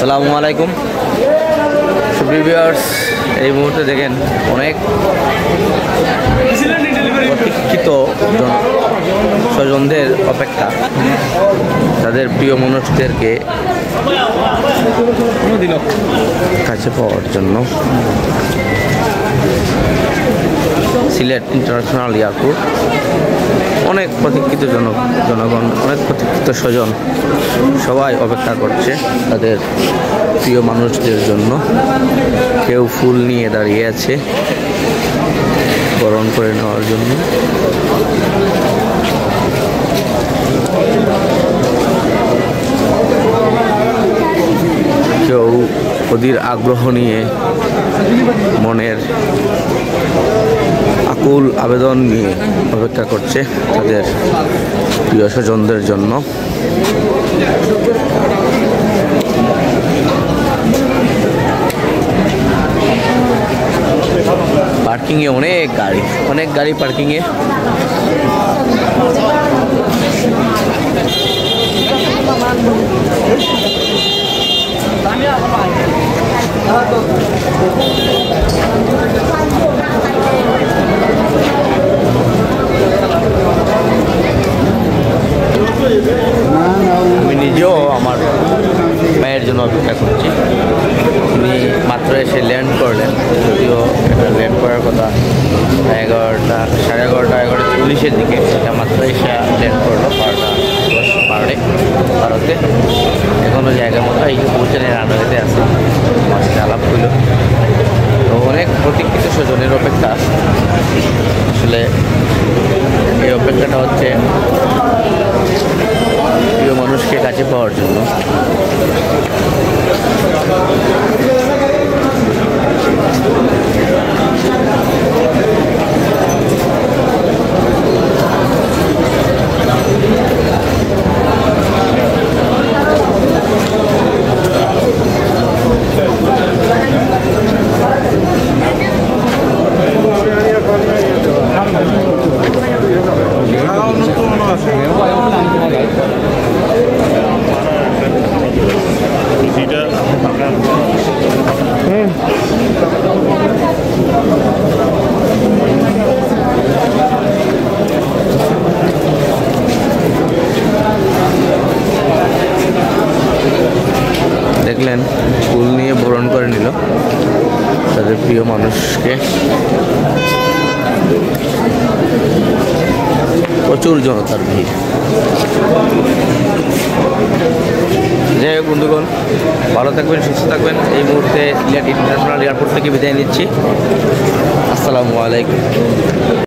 আসসালামু আলাইকুম ভিউয়ার্স, এই মুহূর্তে দেখেন অনেক প্রতীক্ষিত স্বজনদের অপেক্ষা তাদের প্রিয় মানুষদেরকে কাছে পাওয়ার জন্য সিলেট ইন্টারন্যাশনাল এয়ারপোর্ট। অনেক প্রতীক্ষিত জনগণ, অনেক প্রতীক্ষিত স্বজন সবাই অপেক্ষা করছে তাদের প্রিয় মানুষদের জন্য। কেউ ফুল নিয়ে দাঁড়িয়ে আছে বরণ করে নেওয়ার জন্য। কেউ অধীর আগ্রহ নিয়ে মনের আকুল আবেদন নিয়ে অপেক্ষা করছে তাদের প্রিয় স্বজনদের জন্য। পার্কিংয়ে অনেক গাড়ি পার্কিংয়ে। আমি নিজেও আমার মায়ের জন্য অপেক্ষা করছি। উনি মাত্র এসে ল্যান্ড করলেন, যদিও এটা ল্যান্ড করার কথা 11টা, সাড়ে 11টা, 11:40-এর দিকে। এটা মাত্র এসে ল্যান্ড করলো 12:10 ভারতে। এখনও জায়গার মতো এই পৌঁছানোর আদালতে আছে, আমার সাথে আলাপ হইল। তো অনেক প্রতীক্ষিত স্বজনের অপেক্ষা। আসলে এই অপেক্ষাটা হচ্ছে প্রিয় মানুষকে কাছে পাওয়ার জন্য। দেখলেন, ফুল নিয়ে বরণ করে নিল তাদের প্রিয় মানুষকে। প্রচুর জনতার ভিড়। যাই হোক বন্ধুগণ, ভালো থাকবেন, সুস্থ থাকবেন। এই মুহূর্তে সিলেট ইন্টারন্যাশনাল এয়ারপোর্ট থেকে বিদায় নিচ্ছি। আসসালামু আলাইকুম।